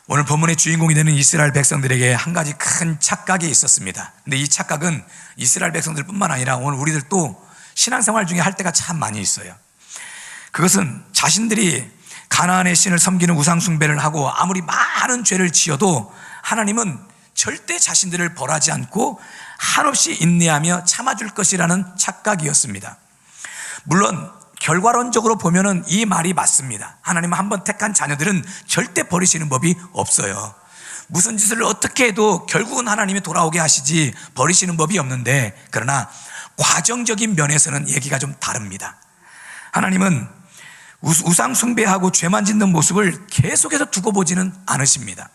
오늘 본문의 주인공이 되는 이스라엘 백성들에게 한 가지 큰 착각이 있었습니다. 근데 이 착각은 이스라엘 백성들뿐만 아니라 오늘 우리들도 신앙생활 중에 할 때가 참 많이 있어요. 그것은 자신들이 가나안의 신을 섬기는 우상 숭배를 하고 아무리 많은 죄를 지어도 하나님은 절대 자신들을 벌하지 않고 한없이 인내하며 참아줄 것이라는 착각이었습니다. 물론 결과론적으로 보면은 이 말이 맞습니다. 하나님은 한번 택한 자녀들은 절대 버리시는 법이 없어요. 무슨 짓을 어떻게 해도 결국은 하나님이 돌아오게 하시지 버리시는 법이 없는데, 그러나 과정적인 면에서는 얘기가 좀 다릅니다. 하나님은 우상 숭배하고 죄만 짓는 모습을 계속해서 두고 보지는 않으십니다.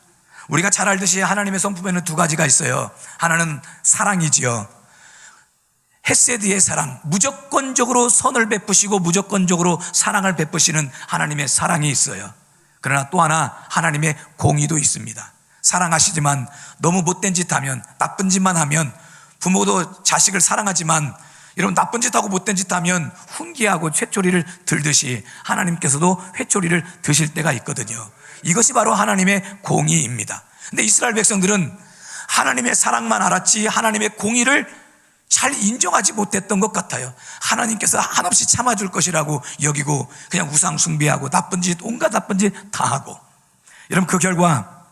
우리가 잘 알듯이 하나님의 성품에는 두 가지가 있어요. 하나는 사랑이지요. 헤세드의 사랑, 무조건적으로 선을 베푸시고 무조건적으로 사랑을 베푸시는 하나님의 사랑이 있어요. 그러나 또 하나 하나님의 공의도 있습니다. 사랑하시지만 너무 못된 짓 하면, 나쁜 짓만 하면, 부모도 자식을 사랑하지만 이런 나쁜 짓하고 못된 짓 하면 훈계하고 회초리를 들듯이 하나님께서도 회초리를 드실 때가 있거든요. 이것이 바로 하나님의 공의입니다. 근데 이스라엘 백성들은 하나님의 사랑만 알았지 하나님의 공의를 잘 인정하지 못했던 것 같아요. 하나님께서 한없이 참아줄 것이라고 여기고 그냥 우상 숭배하고 나쁜 짓, 온갖 나쁜 짓 다 하고. 여러분, 그 결과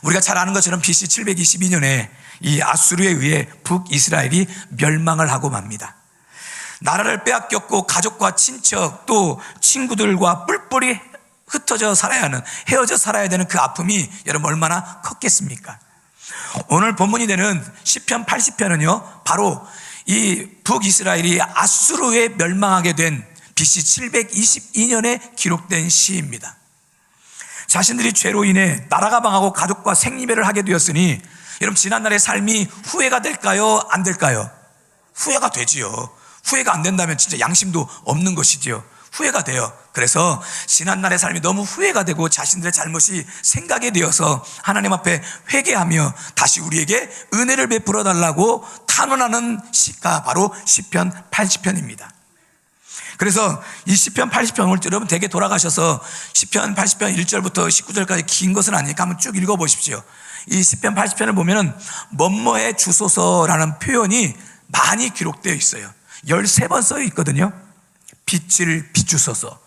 우리가 잘 아는 것처럼 BC 722년에 이 아수르에 의해 북이스라엘이 멸망을 하고 맙니다. 나라를 빼앗겼고 가족과 친척 또 친구들과 뿔뿔이 흩어져 살아야 하는, 헤어져 살아야 되는 그 아픔이 여러분 얼마나 컸겠습니까? 오늘 본문이 되는 시편 80편은요 바로 이 북이스라엘이 아수르에 멸망하게 된 BC 722년에 기록된 시입니다. 자신들이 죄로 인해 나라가 망하고 가족과 생리배를 하게 되었으니 여러분, 지난날의 삶이 후회가 될까요? 안 될까요? 후회가 되지요. 후회가 안 된다면 진짜 양심도 없는 것이지요. 후회가 돼요. 그래서 지난날의 삶이 너무 후회가 되고 자신들의 잘못이 생각이 되어서 하나님 앞에 회개하며 다시 우리에게 은혜를 베풀어 달라고 탄원하는 시가 바로 시편 80편입니다. 그래서 이 시편 80편, 오늘 여러분 댁에 돌아가셔서 시편 80편 1절부터 19절까지 긴 것은 아니니까 한번 쭉 읽어보십시오. 이 시편 80편을 보면은 뭐뭐해 주소서라는 표현이 많이 기록되어 있어요. 13번 써 있거든요. 빛을 비추소서,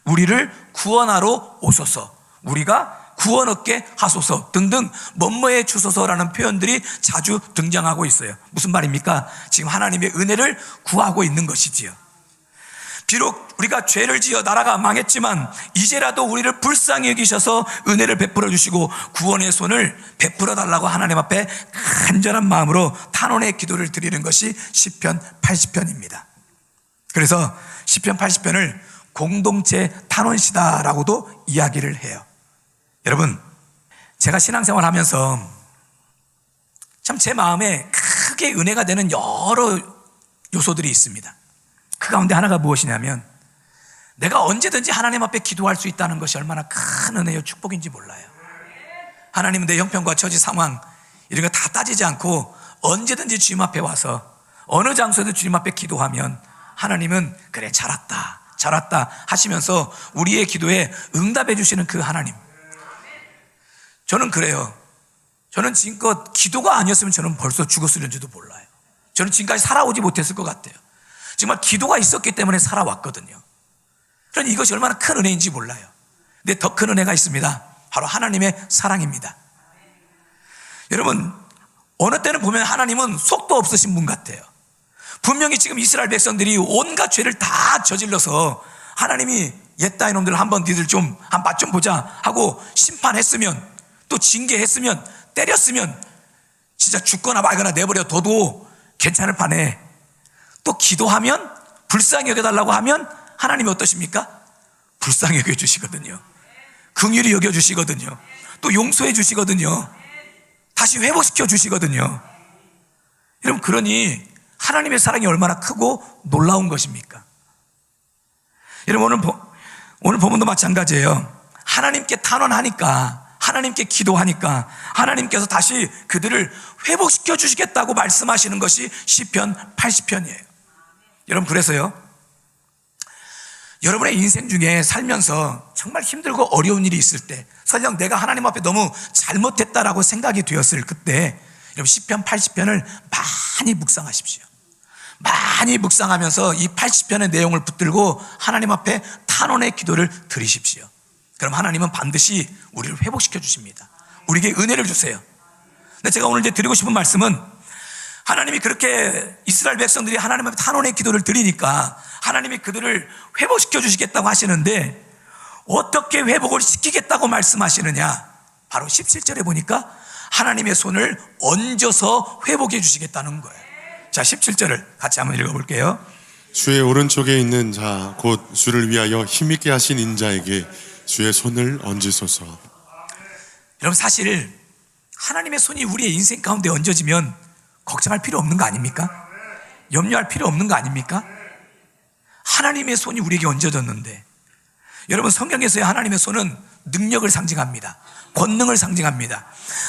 우리를 구원하러 오소서, 우리가 구원 얻게 하소서 등등 뭐뭐해 주소서라는 표현들이 자주 등장하고 있어요. 무슨 말입니까? 지금 하나님의 은혜를 구하고 있는 것이지요. 비록 우리가 죄를 지어 나라가 망했지만 이제라도 우리를 불쌍히 여기셔서 은혜를 베풀어 주시고 구원의 손을 베풀어 달라고 하나님 앞에 간절한 마음으로 탄원의 기도를 드리는 것이 시편 80편입니다. 그래서 시편 80편을 공동체 탄원시다라고도 이야기를 해요. 여러분, 제가 신앙생활 하면서 참 제 마음에 크게 은혜가 되는 여러 요소들이 있습니다. 그 가운데 하나가 무엇이냐면, 내가 언제든지 하나님 앞에 기도할 수 있다는 것이 얼마나 큰 은혜요 축복인지 몰라요. 하나님은 내 형편과 처지 상황 이런 거 다 따지지 않고 언제든지 주님 앞에 와서 어느 장소에도 주님 앞에 기도하면 하나님은 그래 잘했다 잘했다 하시면서 우리의 기도에 응답해 주시는 그 하나님. 저는 그래요. 저는 지금껏 기도가 아니었으면 저는 벌써 죽었을는지도 몰라요. 저는 지금까지 살아오지 못했을 것 같아요. 정말 기도가 있었기 때문에 살아왔거든요. 그러니 이것이 얼마나 큰 은혜인지 몰라요. 근데 더 큰 은혜가 있습니다. 바로 하나님의 사랑입니다. 여러분, 어느 때는 보면 하나님은 속도 없으신 분 같아요. 분명히 지금 이스라엘 백성들이 온갖 죄를 다 저질러서 하나님이 옛다 이놈들 한번 니들 좀 한 맛 좀 보자 하고 심판했으면, 또 징계했으면, 때렸으면 진짜 죽거나 말거나 내버려 둬도 괜찮을 판에 또 기도하면, 불쌍히 여겨달라고 하면 하나님이 어떠십니까? 불쌍히 여겨주시거든요. 긍휼히 여겨주시거든요. 또 용서해 주시거든요. 다시 회복시켜 주시거든요. 여러분, 그러니 하나님의 사랑이 얼마나 크고 놀라운 것입니까? 여러분, 오늘 본문도 마찬가지예요. 하나님께 탄원하니까, 하나님께 기도하니까 하나님께서 다시 그들을 회복시켜 주시겠다고 말씀하시는 것이 시편 80편이에요. 여러분, 그래서요, 여러분의 인생 중에 살면서 정말 힘들고 어려운 일이 있을 때, 설령 내가 하나님 앞에 너무 잘못했다라고 생각이 되었을 그때, 여러분 시편 80편을 많이 묵상하십시오. 많이 묵상하면서 이 80편의 내용을 붙들고 하나님 앞에 탄원의 기도를 드리십시오. 그럼 하나님은 반드시 우리를 회복시켜 주십니다. 우리에게 은혜를 주세요. 근데 제가 오늘 이제 드리고 싶은 말씀은, 하나님이 그렇게 이스라엘 백성들이 하나님 앞에 탄원의 기도를 드리니까 하나님이 그들을 회복시켜 주시겠다고 하시는데, 어떻게 회복을 시키겠다고 말씀하시느냐? 바로 17절에 보니까 하나님의 손을 얹어서 회복해 주시겠다는 거예요. 자, 17절을 같이 한번 읽어볼게요. 주의 오른쪽에 있는 자 곧 주를 위하여 힘있게 하신 인자에게 주의 손을 얹으소서. 여러분, 사실 하나님의 손이 우리의 인생 가운데 얹어지면 걱정할 필요 없는 거 아닙니까? 염려할 필요 없는 거 아닙니까? 하나님의 손이 우리에게 얹어졌는데, 여러분, 성경에서의 하나님의 손은 능력을 상징합니다. 권능을 상징합니다.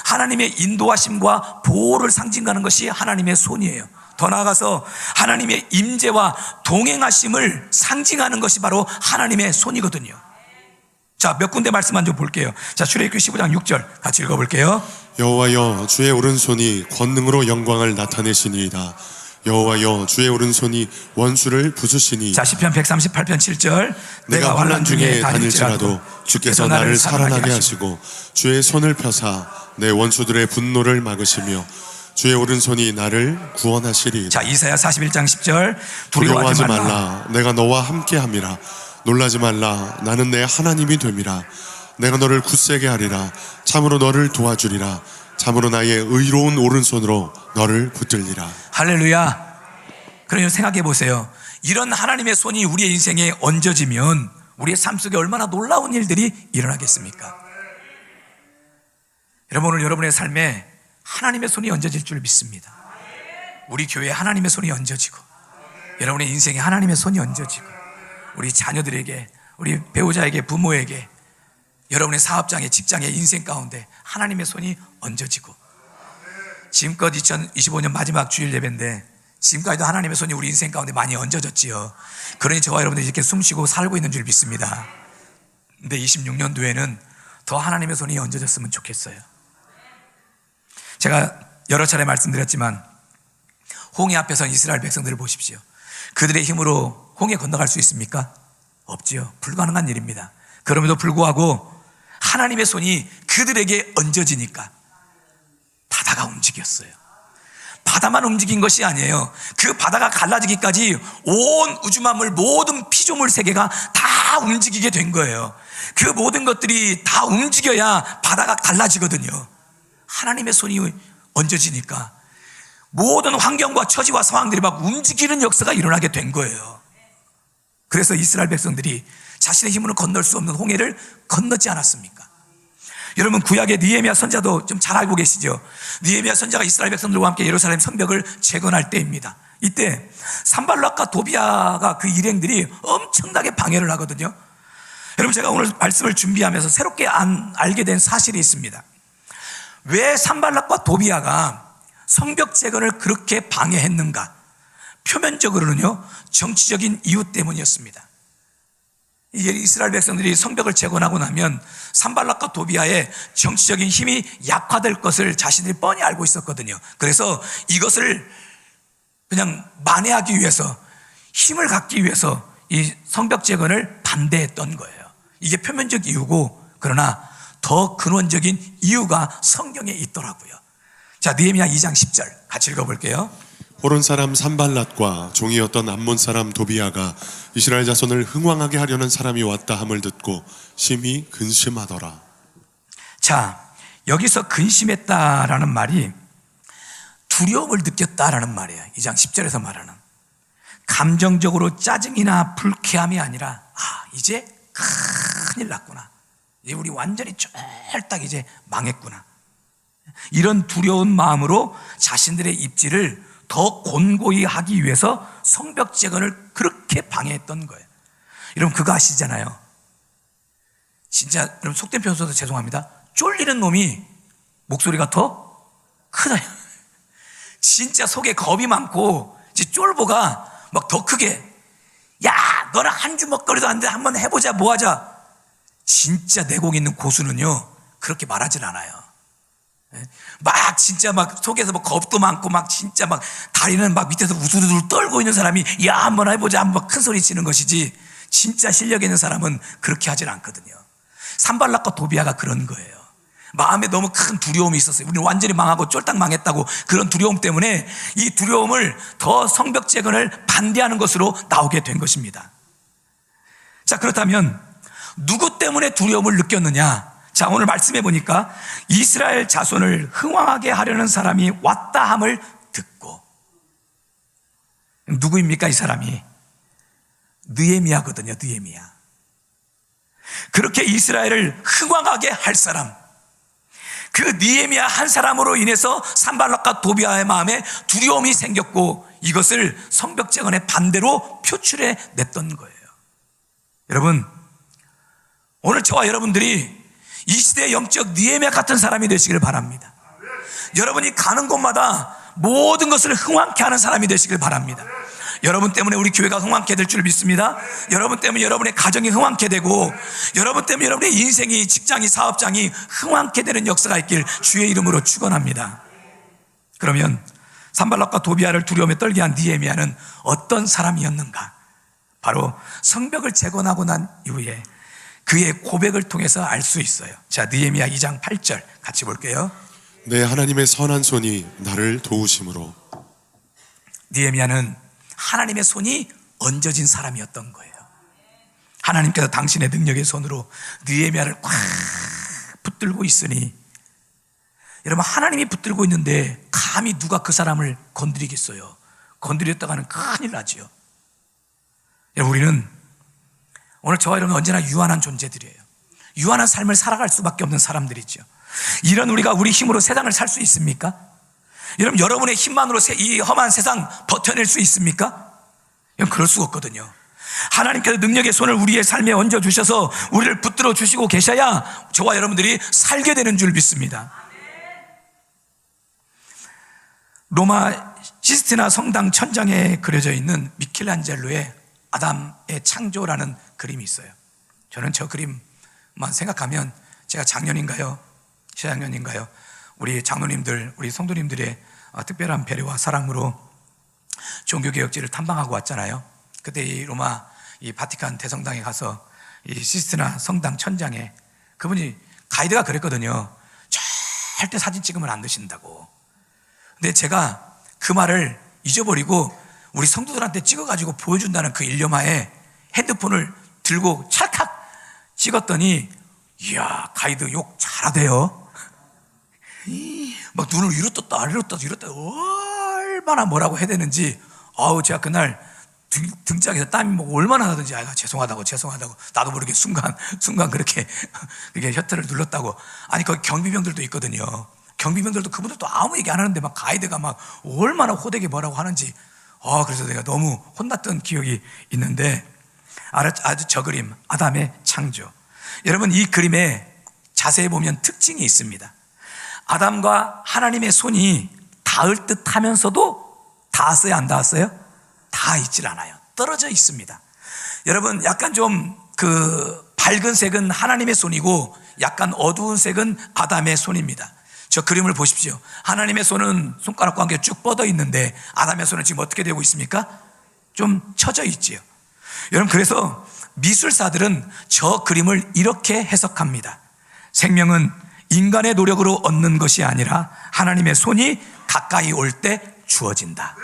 하나님의 인도하심과 보호를 상징하는 것이 하나님의 손이에요. 더 나아가서 하나님의 임재와 동행하심을 상징하는 것이 바로 하나님의 손이거든요. 자, 몇 군데 말씀만 좀 볼게요. 자, 출애굽기 15장 6절 같이 읽어볼게요. 여호와여 주의 오른손이 권능으로 영광을 나타내시니이다. 여호와여 주의 오른손이 원수를 부수시니. 자, 시편 138편 7절 내가 환난 중에 다닐지라도 주께서 나를 살아나게 하시고 주의 손을 펴사 내 원수들의 분노를 막으시며 주의 오른손이 나를 구원하시리이다. 자, 이사야 41장 10절 두려워하지 말라 내가 너와 함께함이라. 놀라지 말라 나는 내 하나님이 됨이라. 내가 너를 굳세게 하리라. 참으로 너를 도와주리라. 참으로 나의 의로운 오른손으로 너를 붙들리라. 할렐루야. 그러면 생각해 보세요. 이런 하나님의 손이 우리의 인생에 얹어지면 우리의 삶 속에 얼마나 놀라운 일들이 일어나겠습니까? 여러분, 오늘 여러분의 삶에 하나님의 손이 얹어질 줄 믿습니다. 우리 교회에 하나님의 손이 얹어지고, 여러분의 인생에 하나님의 손이 얹어지고, 우리 자녀들에게, 우리 배우자에게, 부모에게, 여러분의 사업장에, 직장에, 인생 가운데 하나님의 손이 얹어지고, 지금껏 2025년 마지막 주일 예배인데 지금까지도 하나님의 손이 우리 인생 가운데 많이 얹어졌지요. 그러니 저와 여러분들이 이렇게 숨쉬고 살고 있는 줄 믿습니다. 근데 26년도에는 더 하나님의 손이 얹어졌으면 좋겠어요. 제가 여러 차례 말씀드렸지만 홍해 앞에서 이스라엘 백성들을 보십시오. 그들의 힘으로 홍해 건너갈 수 있습니까? 없지요. 불가능한 일입니다. 그럼에도 불구하고 하나님의 손이 그들에게 얹어지니까 바다가 움직였어요. 바다만 움직인 것이 아니에요. 그 바다가 갈라지기까지 온 우주만물 모든 피조물 세계가 다 움직이게 된 거예요. 그 모든 것들이 다 움직여야 바다가 갈라지거든요. 하나님의 손이 얹어지니까 모든 환경과 처지와 상황들이 막 움직이는 역사가 일어나게 된 거예요. 그래서 이스라엘 백성들이 자신의 힘으로 건널 수 없는 홍해를 건너지 않았습니까? 여러분, 구약의 느헤미야 선자도 좀 잘 알고 계시죠? 느헤미야 선자가 이스라엘 백성들과 함께 예루살렘 성벽을 재건할 때입니다. 이때 산발락과 도비아가 그 일행들이 엄청나게 방해를 하거든요. 여러분, 제가 오늘 말씀을 준비하면서 새롭게 알게 된 사실이 있습니다. 왜 산발락과 도비아가 성벽 재건을 그렇게 방해했는가? 표면적으로는요, 정치적인 이유 때문이었습니다. 이스라엘 백성들이 성벽을 재건하고 나면 산발락과 도비아의 정치적인 힘이 약화될 것을 자신들이 뻔히 알고 있었거든요. 그래서 이것을 그냥 만회하기 위해서, 힘을 갖기 위해서 이 성벽 재건을 반대했던 거예요. 이게 표면적 이유고, 그러나 더 근원적인 이유가 성경에 있더라고요. 자, 느헤미야 2장 10절 같이 읽어볼게요. 호론 사람 산발랏과 종이었던 암몬 사람 도비아가 이스라엘 자손을 흥왕하게 하려는 사람이 왔다 함을 듣고 심히 근심하더라. 자, 여기서 근심했다라는 말이 두려움을 느꼈다라는 말이에요. 2장 10절에서 말하는 감정적으로 짜증이나 불쾌함이 아니라, 이제 큰일 났구나, 이제 우리 완전히 쫄딱 이제 망했구나, 이런 두려운 마음으로 자신들의 입지를 더 곤고히 하기 위해서 성벽 재건을 그렇게 방해했던 거예요. 여러분, 그거 아시잖아요. 진짜 여러분, 속된 표현 써서 죄송합니다. 쫄리는 놈이 목소리가 더 크다. 진짜 속에 겁이 많고 쫄보가 막 더 크게, 야 너는 한 주먹거리도 안 돼. 한번 해보자. 뭐하자. 진짜 내공 있는 고수는요 그렇게 말하진 않아요. 막 진짜 막 속에서 뭐 겁도 많고 막 진짜 막 다리는 막 밑에서 우두두두 떨고 있는 사람이 야 한번 해보자 한번 큰 소리 치는 것이지, 진짜 실력 있는 사람은 그렇게 하진 않거든요. 산발락과 도비아가 그런 거예요. 마음에 너무 큰 두려움이 있었어요. 우리는 완전히 망하고 쫄딱 망했다고, 그런 두려움 때문에 이 두려움을 더 성벽 재건을 반대하는 것으로 나오게 된 것입니다. 자, 그렇다면 누구 때문에 두려움을 느꼈느냐? 자, 오늘 말씀해 보니까 이스라엘 자손을 흥왕하게 하려는 사람이 왔다 함을 듣고. 누구입니까? 이 사람이 느헤미야거든요. 느헤미야. 그렇게 이스라엘을 흥왕하게 할 사람, 그 느헤미야 한 사람으로 인해서 산발락과 도비아의 마음에 두려움이 생겼고, 이것을 성벽 재건의 반대로 표출해 냈던 거예요. 여러분, 오늘 저와 여러분들이 이 시대의 영적 느헤미야 같은 사람이 되시기를 바랍니다. 여러분이 가는 곳마다 모든 것을 흥왕케 하는 사람이 되시길 바랍니다. 여러분 때문에 우리 교회가 흥왕케 될 줄 믿습니다. 여러분 때문에 여러분의 가정이 흥왕케 되고, 여러분 때문에 여러분의 인생이, 직장이, 사업장이 흥왕케 되는 역사가 있길 주의 이름으로 축원합니다. 그러면 산발락과 도비아를 두려움에 떨게 한 느헤미야는 어떤 사람이었는가? 바로 성벽을 재건하고 난 이후에 그의 고백을 통해서 알 수 있어요. 자, 느헤미야 2장 8절 같이 볼게요. 내 하나님의 선한 손이 나를 도우심으로. 느헤미야는 하나님의 손이 얹어진 사람이었던 거예요. 하나님께서 당신의 능력의 손으로 느헤미야를 꽉 붙들고 있으니, 여러분, 하나님이 붙들고 있는데 감히 누가 그 사람을 건드리겠어요? 건드렸다가는 큰일 나지요. 여러분, 우리는 오늘 저와 여러분 언제나 유한한 존재들이에요. 유한한 삶을 살아갈 수밖에 없는 사람들이죠. 이런 우리가 우리 힘으로 세상을 살 수 있습니까? 여러분, 여러분의 힘만으로 이 험한 세상 버텨낼 수 있습니까? 그럴 수가 없거든요. 하나님께서 능력의 손을 우리의 삶에 얹어주셔서 우리를 붙들어 주시고 계셔야 저와 여러분들이 살게 되는 줄 믿습니다. 로마 시스티나 성당 천장에 그려져 있는 미켈란젤로의 아담의 창조라는 그림이 있어요. 저는 저 그림만 생각하면, 제가 작년인가요? 재작년인가요? 우리 장로님들, 우리 성도님들의 특별한 배려와 사랑으로 종교개혁지를 탐방하고 왔잖아요. 그때 이 로마 이 바티칸 대성당에 가서 이 시스티나 성당 천장에 그분이 가이드가 그랬거든요. 절대 사진 찍으면 안 되신다고. 근데 제가 그 말을 잊어버리고 우리 성도들한테 찍어가지고 보여준다는 그 일념하에 핸드폰을 들고 찰칵 찍었더니, 이야, 가이드 욕 잘하대요. 막 눈을 위로 떴다 아래로 떴다 이렇다 얼마나 뭐라고 해야 되는지, 아우, 제가 그날 등짝에서 땀이 뭐 얼마나 나든지, 죄송하다고 나도 모르게 순간 그렇게 셔터를 눌렀다고. 아니, 거기 경비병들도 있거든요. 경비병들도 그분들도 아무 얘기 안 하는데 막 가이드가 막 얼마나 호되게 뭐라고 하는지, 그래서 내가 너무 혼났던 기억이 있는데, 아주 저 그림 아담의 창조. 여러분, 이 그림에 자세히 보면 특징이 있습니다. 아담과 하나님의 손이 닿을 듯 하면서도 닿았어요? 안 닿았어요? 닿아 있질 않아요. 떨어져 있습니다. 여러분, 약간 좀 밝은 색은 하나님의 손이고 약간 어두운 색은 아담의 손입니다. 저 그림을 보십시오. 하나님의 손은 손가락과 함께 쭉 뻗어 있는데 아담의 손은 지금 어떻게 되고 있습니까? 좀 처져 있지요. 여러분, 그래서 미술사들은 저 그림을 이렇게 해석합니다. 생명은 인간의 노력으로 얻는 것이 아니라 하나님의 손이 가까이 올 때 주어진다.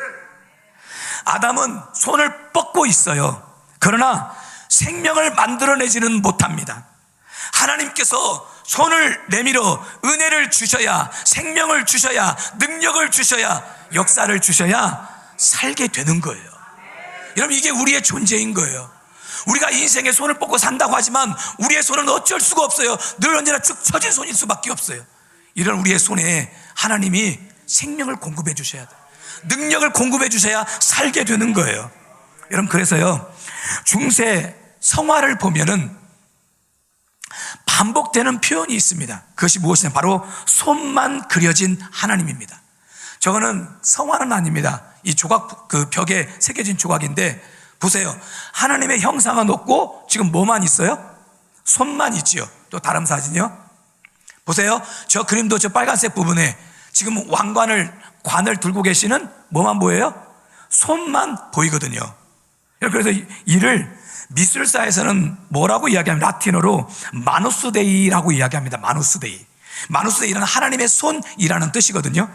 아담은 손을 뻗고 있어요. 그러나 생명을 만들어내지는 못합니다. 하나님께서 손을 내밀어 은혜를 주셔야, 생명을 주셔야, 능력을 주셔야, 역사를 주셔야 살게 되는 거예요. 여러분, 이게 우리의 존재인 거예요. 우리가 인생에 손을 뻗고 산다고 하지만 우리의 손은 어쩔 수가 없어요. 늘 언제나 축 처진 손일 수밖에 없어요. 이런 우리의 손에 하나님이 생명을 공급해 주셔야 돼요. 능력을 공급해 주셔야 살게 되는 거예요. 여러분, 그래서요, 중세 성화를 보면은 반복되는 표현이 있습니다. 그것이 무엇이냐? 바로 손만 그려진 하나님입니다. 저거는 성화는 아닙니다. 이 조각, 그 벽에 새겨진 조각인데 보세요. 하나님의 형상은 없고 지금 뭐만 있어요? 손만 있지요. 또 다른 사진이요. 보세요. 저 그림도 저 빨간색 부분에 지금 관을 들고 계시는 뭐만 보여요? 손만 보이거든요. 그래서 이를 미술사에서는 뭐라고 이야기합니다. 라틴어로 마누스 데이라고 이야기합니다. 마누스 데이. 마누스 데이는 하나님의 손이라는 뜻이거든요.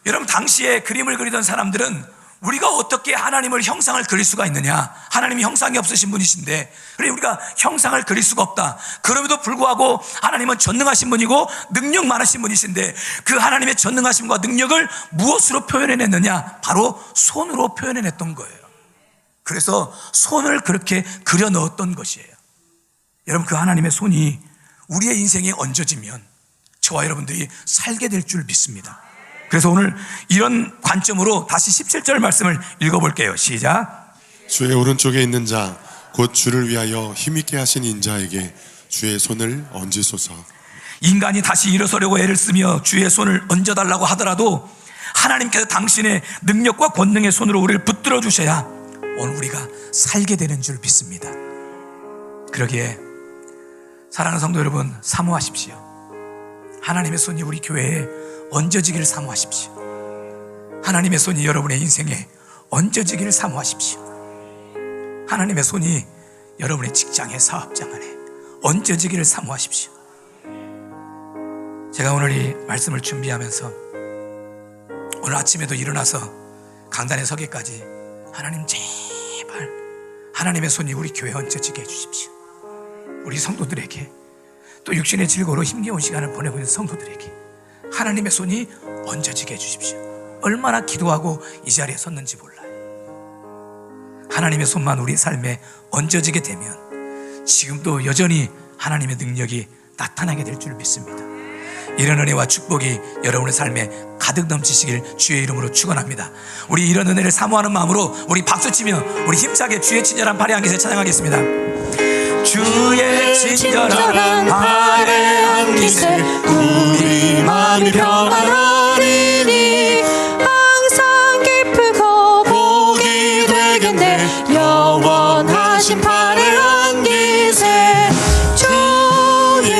여러분, 당시에 그림을 그리던 사람들은 우리가 어떻게 하나님을 형상을 그릴 수가 있느냐, 하나님이 형상이 없으신 분이신데 그래 우리가 형상을 그릴 수가 없다. 그럼에도 불구하고 하나님은 전능하신 분이고 능력 많으신 분이신데 그 하나님의 전능하심과 능력을 무엇으로 표현해냈느냐? 바로 손으로 표현해냈던 거예요. 그래서 손을 그렇게 그려 넣었던 것이에요. 여러분, 그 하나님의 손이 우리의 인생에 얹어지면 저와 여러분들이 살게 될 줄 믿습니다. 그래서 오늘 이런 관점으로 다시 17절 말씀을 읽어볼게요. 시작. 주의 오른쪽에 있는 자 곧 주를 위하여 힘있게 하신 인자에게 주의 손을 얹으소서. 인간이 다시 일어서려고 애를 쓰며 주의 손을 얹어달라고 하더라도 하나님께서 당신의 능력과 권능의 손으로 우리를 붙들어 주셔야 오늘 우리가 살게 되는 줄 믿습니다. 그러기에 사랑하는 성도 여러분, 사모하십시오. 하나님의 손이 우리 교회에 얹어지기를 사모하십시오. 하나님의 손이 여러분의 인생에 얹어지기를 사모하십시오. 하나님의 손이 여러분의 직장의 사업장 안에 얹어지기를 사모하십시오. 제가 오늘 이 말씀을 준비하면서 오늘 아침에도 일어나서 강단에 서기까지 하나님 제발 하나님의 손이 우리 교회에 얹어지게 해주십시오. 우리 성도들에게 또 육신의 질고로 힘겨운 시간을 보내고 있는 성도들에게 하나님의 손이 얹어지게 해주십시오. 얼마나 기도하고 이 자리에 섰는지 몰라요. 하나님의 손만 우리 삶에 얹어지게 되면 지금도 여전히 하나님의 능력이 나타나게 될 줄 믿습니다. 이런 은혜와 축복이 여러분의 삶에 가득 넘치시길 주의 이름으로 축원합니다. 우리 이런 은혜를 사모하는 마음으로 우리 박수치며 우리 힘차게 주의 친절한 발의 기세 찬양하겠습니다. 주의 친절한 발의 기세 우리 마음이 평안하리니 항상 기쁘고 복이 되겠네. 영원하신 발의 안기세 주의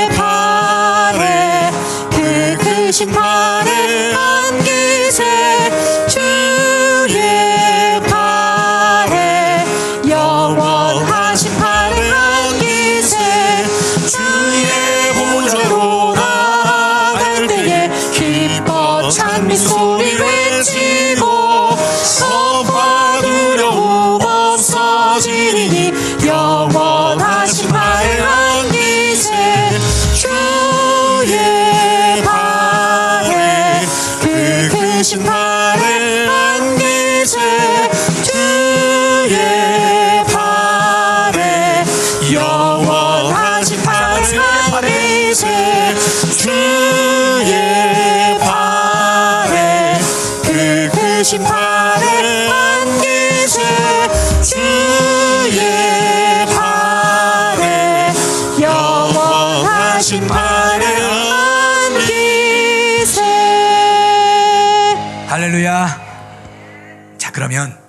발에 그 크신 발의 안기세 주의 발에 영원하신 발의 안기세 주의 보좌로 나아갈 때에 기뻐 찬미 소리 외치고 섭과 두려움 없어지리니 영원하신 발의 안기세 주의 발에 그 크신 발의 안기세 주의 발에 영원하신 발의 안기세 주의 발에 그 크신 발의 안기세 주의 발에 영원하신 발의 안기세. 할렐루야. 자, 그러면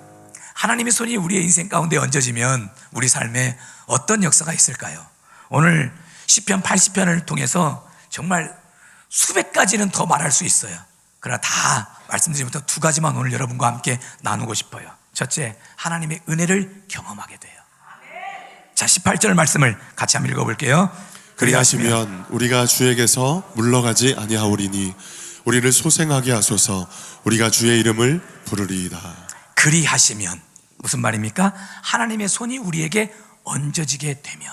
하나님의 손이 우리의 인생 가운데 얹어지면 우리 삶에 어떤 역사가 있을까요? 오늘 시편 80편을 통해서 정말 수백 가지는 더 말할 수 있어요. 그러나 다 말씀드리면서 두 가지만 오늘 여러분과 함께 나누고 싶어요. 첫째, 하나님의 은혜를 경험하게 돼요. 자, 18절 말씀을 같이 한번 읽어볼게요. 그리하시면 우리가 주에게서 물러가지 아니하오리니 우리를 소생하게 하소서. 우리가 주의 이름을 부르리이다. 그리하시면 무슨 말입니까? 하나님의 손이 우리에게 얹어지게 되면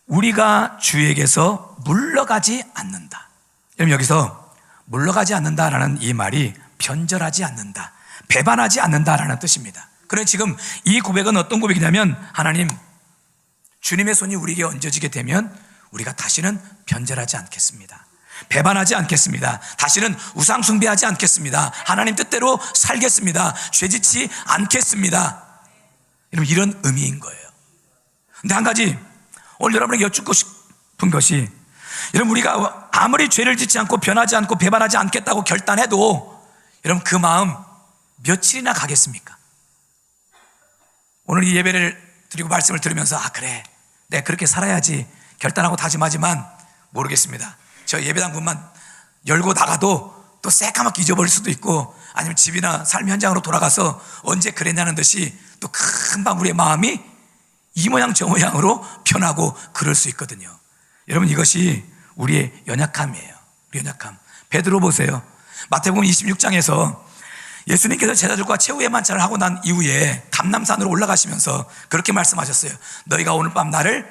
우리가 주에게서 물러가지 않는다. 그럼 여기서 물러가지 않는다라는 이 말이 변절하지 않는다, 배반하지 않는다라는 뜻입니다. 그런데 지금 이 고백은 어떤 고백이냐면 하나님, 주님의 손이 우리에게 얹어지게 되면 우리가 다시는 변절하지 않겠습니다. 배반하지 않겠습니다. 다시는 우상 숭배하지 않겠습니다. 하나님 뜻대로 살겠습니다. 죄짓지 않겠습니다. 이런 의미인 거예요. 근데 한 가지 오늘 여러분에게 여쭙고 싶은 것이, 여러분, 우리가 아무리 죄를 짓지 않고 변하지 않고 배반하지 않겠다고 결단해도 여러분 그 마음 며칠이나 가겠습니까? 오늘 이 예배를 드리고 말씀을 들으면서 그래 내가 그렇게 살아야지 결단하고 다짐하지만 모르겠습니다. 저 예배당문만 열고 나가도 또 새까맣게 잊어버릴 수도 있고 아니면 집이나 삶 현장으로 돌아가서 언제 그랬냐는 듯이 또 금방 우리의 마음이 이 모양 저 모양으로 변하고 그럴 수 있거든요. 여러분 이것이 우리의 연약함이에요. 우리 연약함. 베드로 보세요. 마태복음 26장에서 예수님께서 제자들과 최후의 만찬을 하고 난 이후에 감람산으로 올라가시면서 그렇게 말씀하셨어요. 너희가 오늘 밤 나를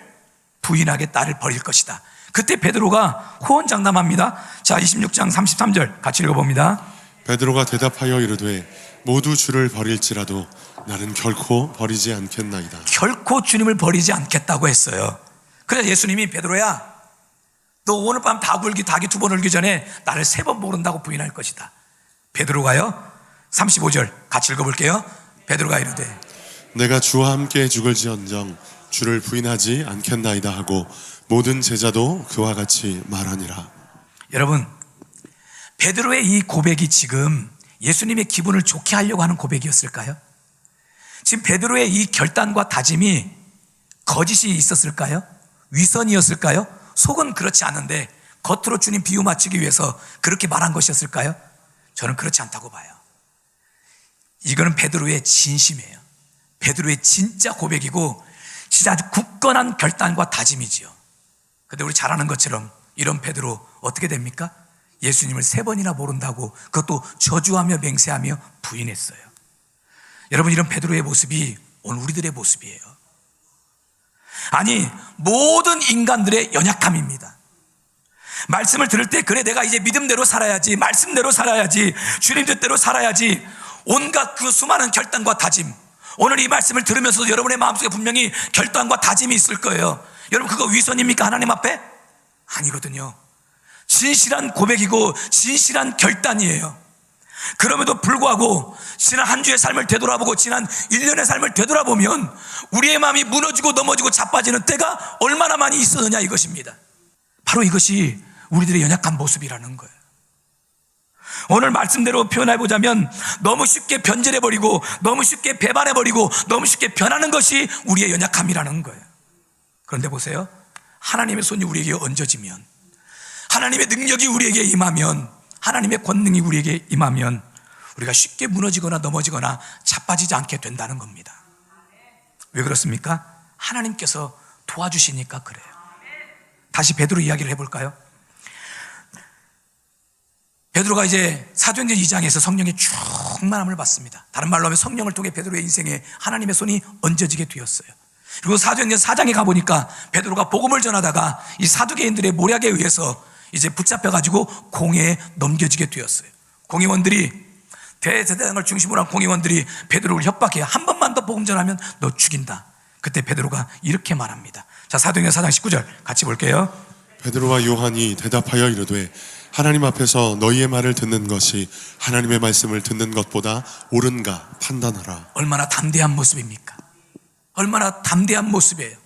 부인하게 나를 버릴 것이다. 그때 베드로가 호언장담합니다. 자, 26장 33절 같이 읽어봅니다. 베드로가 대답하여 이르되 모두 주를 버릴지라도 나는 결코 버리지 않겠나이다. 결코 주님을 버리지 않겠다고 했어요. 그래서 예수님이 베드로야 너 오늘 밤 닭이 2번 울기 전에 나를 3번 모른다고 부인할 것이다. 베드로가요 35절 같이 읽어볼게요. 베드로가 이르되 내가 주와 함께 죽을지언정 주를 부인하지 않겠나이다 하고 모든 제자도 그와 같이 말하니라. 여러분 베드로의 이 고백이 지금 예수님의 기분을 좋게 하려고 하는 고백이었을까요? 지금 베드로의 이 결단과 다짐이 거짓이 있었을까요? 위선이었을까요? 속은 그렇지 않은데 겉으로 주님 비유 맞추기 위해서 그렇게 말한 것이었을까요? 저는 그렇지 않다고 봐요. 이거는 베드로의 진심이에요. 베드로의 진짜 고백이고 진짜 아주 굳건한 결단과 다짐이지요. 근데 우리 잘 아는 것처럼 이런 베드로 어떻게 됩니까? 예수님을 3번이나 모른다고 그것도 저주하며 맹세하며 부인했어요. 여러분 이런 베드로의 모습이 오늘 우리들의 모습이에요. 아니 모든 인간들의 연약함입니다. 말씀을 들을 때 그래 내가 이제 믿음대로 살아야지 말씀대로 살아야지 주님 뜻대로 살아야지 온갖 그 수많은 결단과 다짐 오늘 이 말씀을 들으면서도 여러분의 마음속에 분명히 결단과 다짐이 있을 거예요. 여러분 그거 위선입니까? 하나님 앞에? 아니거든요. 진실한 고백이고 진실한 결단이에요. 그럼에도 불구하고 지난 한 주의 삶을 되돌아보고 지난 1년의 삶을 되돌아보면 우리의 마음이 무너지고 넘어지고 자빠지는 때가 얼마나 많이 있었느냐 이것입니다. 바로 이것이 우리들의 연약한 모습이라는 거예요. 오늘 말씀대로 표현해보자면 너무 쉽게 변질해버리고 너무 쉽게 배반해버리고 너무 쉽게 변하는 것이 우리의 연약함이라는 거예요. 그런데 보세요. 하나님의 손이 우리에게 얹어지면 하나님의 능력이 우리에게 임하면 하나님의 권능이 우리에게 임하면 우리가 쉽게 무너지거나 넘어지거나 자빠지지 않게 된다는 겁니다. 왜 그렇습니까? 하나님께서 도와주시니까 그래요. 다시 베드로 이야기를 해볼까요? 베드로가 이제 사도행전 2장에서 성령의 충만함을 받습니다. 다른 말로 하면 성령을 통해 베드로의 인생에 하나님의 손이 얹어지게 되었어요. 그리고 사도행전 4장에 가보니까 베드로가 복음을 전하다가 이 사두개인들의 모략에 의해서 이제 붙잡혀가지고 공회에 넘겨지게 되었어요. 공회원들이 대제사장을 중심으로 한 공회원들이 베드로를 협박해요. 한 번만 더 복음 전하면 너 죽인다. 그때 베드로가 이렇게 말합니다. 자, 사도행전 4장 19절 같이 볼게요. 베드로와 요한이 대답하여 이르되 하나님 앞에서 너희의 말을 듣는 것이 하나님의 말씀을 듣는 것보다 옳은가 판단하라. 얼마나 담대한 모습입니까? 얼마나 담대한 모습이에요.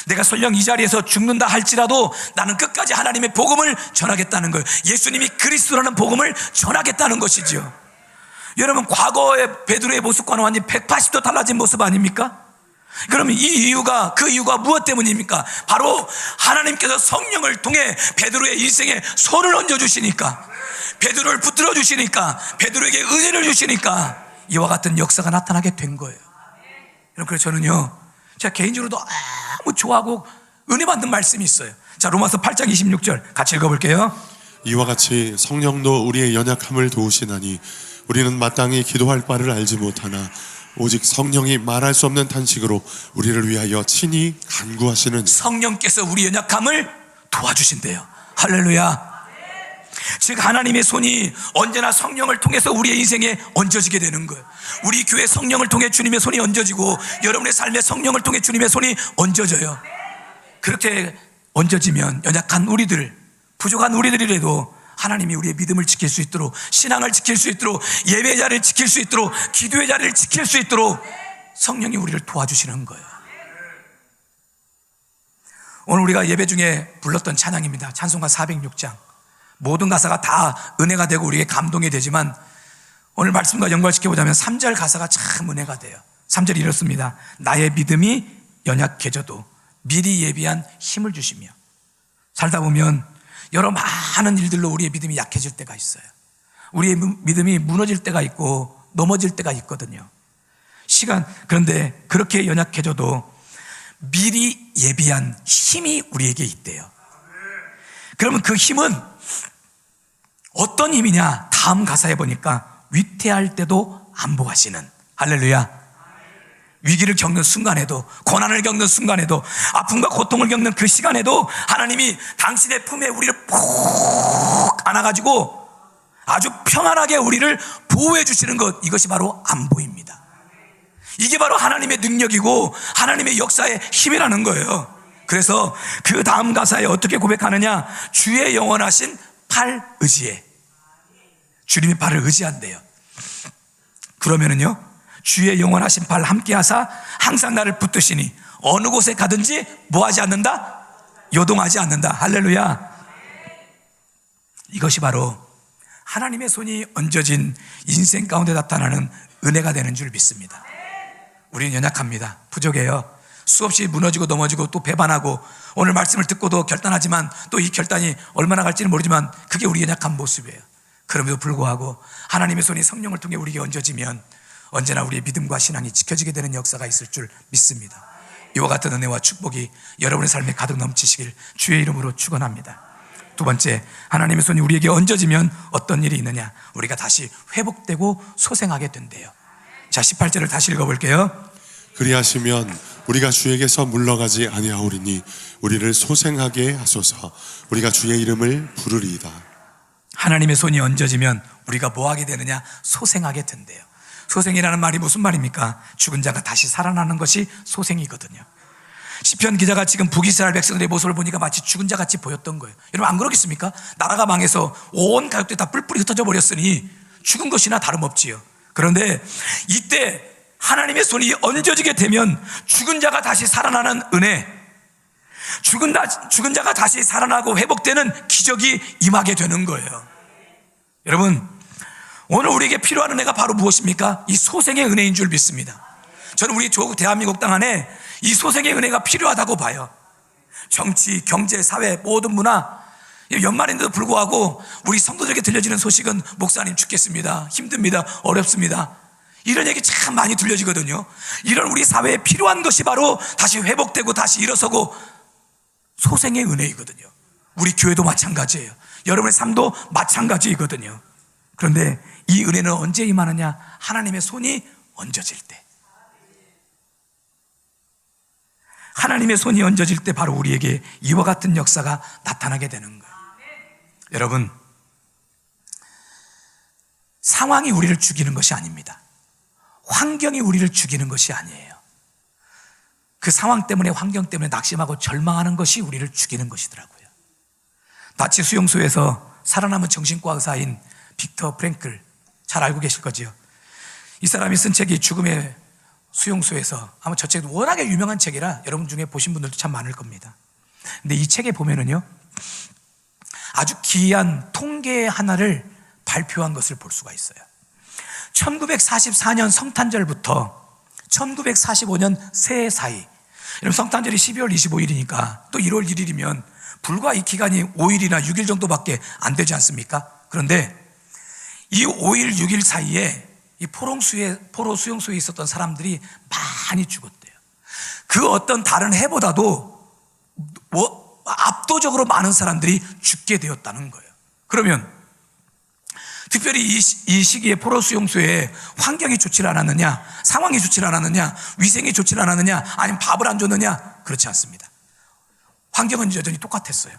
내가 설령 이 자리에서 죽는다 할지라도 나는 끝까지 하나님의 복음을 전하겠다는 거예요. 예수님이 그리스도라는 복음을 전하겠다는 것이죠. 여러분 과거의 베드로의 모습과는 완전히 180도 달라진 모습 아닙니까? 그러면 그 이유가 무엇 때문입니까? 바로 하나님께서 성령을 통해 베드로의 인생에 손을 얹어주시니까 베드로를 붙들어 주시니까 베드로에게 은혜를 주시니까 이와 같은 역사가 나타나게 된 거예요. 여러분 그래서 저는요 제가 개인적으로도 너무 좋아하고 은혜 받는 말씀이 있어요. 자, 로마서 8장 26절 같이 읽어볼게요. 이와 같이 성령도 우리의 연약함을 도우시나니 우리는 마땅히 기도할 바를 알지 못하나 오직 성령이 말할 수 없는 탄식으로 우리를 위하여 친히 간구하시는 성령께서 우리 연약함을 도와주신대요. 할렐루야. 즉 하나님의 손이 언제나 성령을 통해서 우리의 인생에 얹어지게 되는 거예요. 우리 교회 성령을 통해 주님의 손이 얹어지고 여러분의 삶에 성령을 통해 주님의 손이 얹어져요. 그렇게 얹어지면 연약한 우리들, 부족한 우리들이라도 하나님이 우리의 믿음을 지킬 수 있도록 신앙을 지킬 수 있도록 예배의 자리를 지킬 수 있도록 기도의 자리를 지킬 수 있도록 성령이 우리를 도와주시는 거예요. 오늘 우리가 예배 중에 불렀던 찬양입니다. 찬송가 406장. 모든 가사가 다 은혜가 되고 우리에게 감동이 되지만 오늘 말씀과 연관시켜보자면 3절 가사가 참 은혜가 돼요. 3절이 이렇습니다. 나의 믿음이 연약해져도 미리 예비한 힘을 주시며. 살다 보면 여러 많은 일들로 우리의 믿음이 약해질 때가 있어요. 우리의 믿음이 무너질 때가 있고 넘어질 때가 있거든요. 그런데 그렇게 연약해져도 미리 예비한 힘이 우리에게 있대요. 그러면 그 힘은 어떤 힘이냐? 다음 가사에 보니까 위태할 때도 안보하시는. 할렐루야. 위기를 겪는 순간에도, 고난을 겪는 순간에도, 아픔과 고통을 겪는 그 시간에도 하나님이 당신의 품에 우리를 푹 안아가지고 아주 평안하게 우리를 보호해 주시는 것, 이것이 바로 안보입니다. 이게 바로 하나님의 능력이고 하나님의 역사의 힘이라는 거예요. 그래서 그 다음 가사에 어떻게 고백하느냐? 주의 영원하신 팔 의지에. 주님의 팔을 의지한대요. 그러면은요, 주의 영원하신 팔 함께 하사 항상 나를 붙드시니 어느 곳에 가든지 뭐하지 않는다? 요동하지 않는다. 할렐루야. 이것이 바로 하나님의 손이 얹어진 인생 가운데 나타나는 은혜가 되는 줄 믿습니다. 우리는 연약합니다. 부족해요. 수없이 무너지고 넘어지고 또 배반하고 오늘 말씀을 듣고도 결단하지만 또 이 결단이 얼마나 갈지는 모르지만 그게 우리 연약한 모습이에요. 그럼에도 불구하고 하나님의 손이 성령을 통해 우리에게 얹어지면 언제나 우리의 믿음과 신앙이 지켜지게 되는 역사가 있을 줄 믿습니다. 이와 같은 은혜와 축복이 여러분의 삶에 가득 넘치시길 주의 이름으로 축원합니다. 두 번째, 하나님의 손이 우리에게 얹어지면 어떤 일이 있느냐? 우리가 다시 회복되고 소생하게 된대요. 자, 18절을 다시 읽어볼게요. 그리하시면 우리가 주에게서 물러가지 아니하오리니 우리를 소생하게 하소서. 우리가 주의 이름을 부르리이다. 하나님의 손이 얹어지면 우리가 뭐 하게 되느냐? 소생하게 된대요. 소생이라는 말이 무슨 말입니까? 죽은 자가 다시 살아나는 것이 소생이거든요. 시편 기자가 지금 북이스라엘 백성들의 모습을 보니까 마치 죽은 자 같이 보였던 거예요. 여러분 안 그렇겠습니까? 나라가 망해서 온 가족들이 다 뿔뿔이 흩어져 버렸으니 죽은 것이나 다름없지요. 그런데 이때 하나님의 손이 얹어지게 되면 죽은 자가 다시 살아나는 은혜, 죽은 자가 다시 살아나고 회복되는 기적이 임하게 되는 거예요. 여러분, 오늘 우리에게 필요한 은혜가 바로 무엇입니까? 이 소생의 은혜인 줄 믿습니다. 저는 우리 조국 대한민국 땅 안에 이 소생의 은혜가 필요하다고 봐요. 정치, 경제, 사회, 모든 문화, 연말인데도 불구하고 우리 성도들에게 들려지는 소식은 목사님 죽겠습니다, 힘듭니다, 어렵습니다, 이런 얘기 참 많이 들려지거든요. 이런 우리 사회에 필요한 것이 바로 다시 회복되고 다시 일어서고 소생의 은혜이거든요. 우리 교회도 마찬가지예요. 여러분의 삶도 마찬가지이거든요. 그런데 이 은혜는 언제 임하느냐? 하나님의 손이 얹어질 때. 하나님의 손이 얹어질 때 바로 우리에게 이와 같은 역사가 나타나게 되는 거예요. 여러분, 상황이 우리를 죽이는 것이 아닙니다. 환경이 우리를 죽이는 것이 아니에요. 그 상황 때문에, 환경 때문에 낙심하고 절망하는 것이 우리를 죽이는 것이더라고요. 나치 수용소에서 살아남은 정신과 의사인 빅터 프랭클, 잘 알고 계실 거지요. 이 사람이 쓴 책이 죽음의 수용소에서, 아마 저 책이 워낙에 유명한 책이라 여러분 중에 보신 분들도 참 많을 겁니다. 근데 이 책에 보면은요, 아주 기이한 통계 하나를 발표한 것을 볼 수가 있어요. 1944년 성탄절부터 1945년 새해 사이, 여러분 성탄절이 12월 25일이니까 또 1월 1일이면 불과 이 기간이 5일이나 6일 정도밖에 안 되지 않습니까? 그런데 이 5일, 6일 사이에 이 포로 수용소에 있었던 사람들이 많이 죽었대요. 그 어떤 다른 해보다도 압도적으로 많은 사람들이 죽게 되었다는 거예요. 그러면 특별히 이 시기에 포로 수용소에 환경이 좋지 않았느냐, 상황이 좋지 않았느냐, 위생이 좋지 않았느냐, 아니면 밥을 안 줬느냐? 그렇지 않습니다. 환경은 여전히 똑같았어요.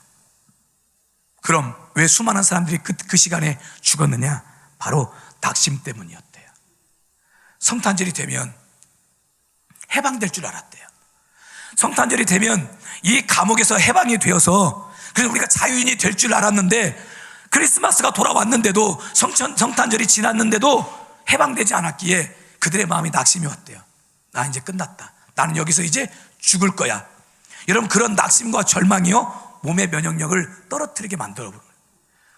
그럼 왜 수많은 사람들이 그 시간에 죽었느냐? 바로 낙심 때문이었대요. 성탄절이 되면 해방될 줄 알았대요. 성탄절이 되면 이 감옥에서 해방이 되어서 그래서 우리가 자유인이 될 줄 알았는데, 크리스마스가 돌아왔는데도, 성탄절이 지났는데도 해방되지 않았기에 그들의 마음이 낙심이 왔대요. 나 이제 끝났다, 나는 여기서 이제 죽을 거야. 여러분, 그런 낙심과 절망이요, 몸의 면역력을 떨어뜨리게 만들어버려요.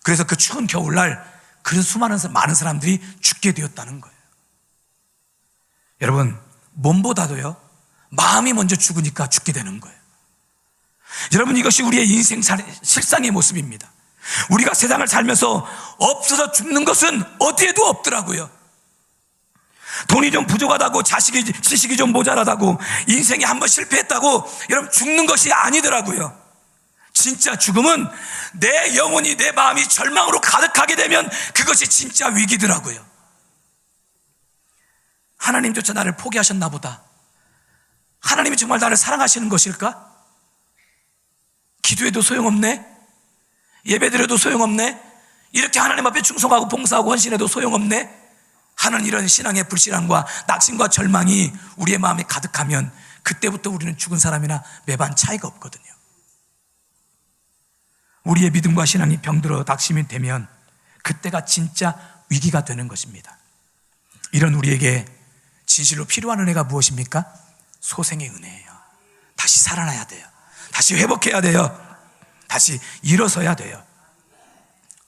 그래서 그 추운 겨울날 그런 많은 사람들이 죽게 되었다는 거예요. 여러분, 몸보다도요, 마음이 먼저 죽으니까 죽게 되는 거예요. 여러분, 이것이 우리의 인생 실상의 모습입니다. 우리가 세상을 살면서 없어서 죽는 것은 어디에도 없더라고요. 돈이 좀 부족하다고, 지식이 좀 모자라다고, 인생에 한번 실패했다고 여러분 죽는 것이 아니더라고요. 진짜 죽음은 내 영혼이, 내 마음이 절망으로 가득하게 되면 그것이 진짜 위기더라고요. 하나님조차 나를 포기하셨나 보다. 하나님이 정말 나를 사랑하시는 것일까? 기도해도 소용없네? 예배드려도 소용없네? 이렇게 하나님 앞에 충성하고 봉사하고 헌신해도 소용없네? 하는 이런 신앙의 불신앙과 낙심과 절망이 우리의 마음에 가득하면 그때부터 우리는 죽은 사람이나 매반 차이가 없거든요. 우리의 믿음과 신앙이 병들어 낙심이 되면 그때가 진짜 위기가 되는 것입니다. 이런 우리에게 진실로 필요한 은혜가 무엇입니까? 소생의 은혜예요. 다시 살아나야 돼요. 다시 회복해야 돼요. 다시 일어서야 돼요.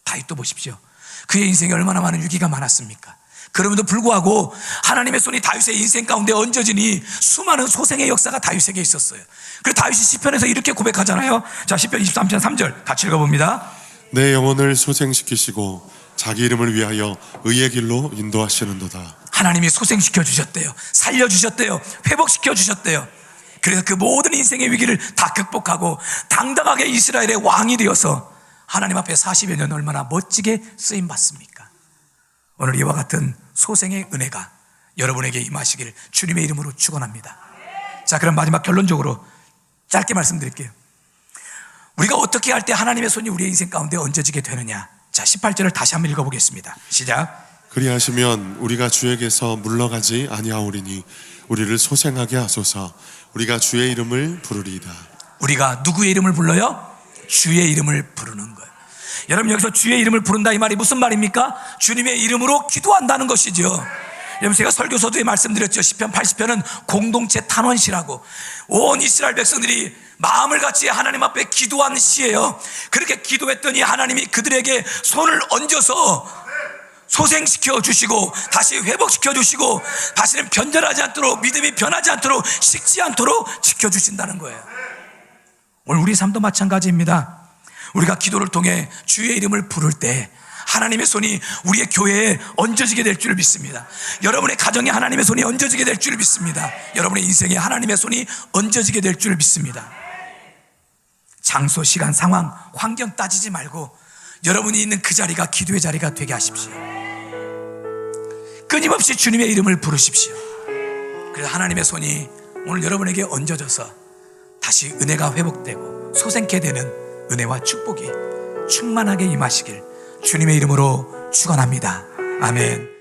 다윗도 보십시오. 그의 인생에 얼마나 많은 위기가 많았습니까? 그럼에도 불구하고 하나님의 손이 다윗의 인생 가운데 얹어지니 수많은 소생의 역사가 다윗에게 있었어요. 그래서 다윗이 시편에서 이렇게 고백하잖아요. 자, 시편 23편 3절 같이 읽어봅니다. 내 영혼을 소생시키시고 자기 이름을 위하여 의의 길로 인도하시는도다. 하나님이 소생시켜 주셨대요. 살려주셨대요. 회복시켜 주셨대요. 그래서 그 모든 인생의 위기를 다 극복하고 당당하게 이스라엘의 왕이 되어서 하나님 앞에 40여 년 얼마나 멋지게 쓰임받습니까? 오늘 이와 같은 소생의 은혜가 여러분에게 임하시기를 주님의 이름으로 축원합니다. 자, 그럼 마지막 결론적으로 짧게 말씀드릴게요. 우리가 어떻게 할 때 하나님의 손이 우리의 인생 가운데 얹어지게 되느냐. 자, 18절을 다시 한번 읽어보겠습니다. 시작. 그리하시면 우리가 주에게서 물러가지 아니하오리니 우리를 소생하게 하소서. 우리가 주의 이름을 부르리이다. 우리가 누구의 이름을 불러요? 주의 이름을 부르는 거예요. 여러분, 여기서 주의 이름을 부른다 이 말이 무슨 말입니까? 주님의 이름으로 기도한다는 것이죠. 여러분, 제가 설교서두에 말씀드렸죠. 시편 80편은 공동체 탄원시라고, 온 이스라엘 백성들이 마음을 같이 하나님 앞에 기도한 시예요. 그렇게 기도했더니 하나님이 그들에게 손을 얹어서 소생시켜 주시고 다시 회복시켜 주시고 다시는 변절하지 않도록, 믿음이 변하지 않도록, 식지 않도록 지켜주신다는 거예요. 오늘 우리 삶도 마찬가지입니다. 우리가 기도를 통해 주의 이름을 부를 때 하나님의 손이 우리의 교회에 얹어지게 될 줄 믿습니다. 여러분의 가정에 하나님의 손이 얹어지게 될 줄 믿습니다. 여러분의 인생에 하나님의 손이 얹어지게 될 줄 믿습니다. 장소, 시간, 상황, 환경 따지지 말고 여러분이 있는 그 자리가 기도의 자리가 되게 하십시오. 끊임없이 주님의 이름을 부르십시오. 그래서 하나님의 손이 오늘 여러분에게 얹어져서 다시 은혜가 회복되고 소생케 되는 은혜와 축복이 충만하게 임하시길 주님의 이름으로 축원합니다. 아멘.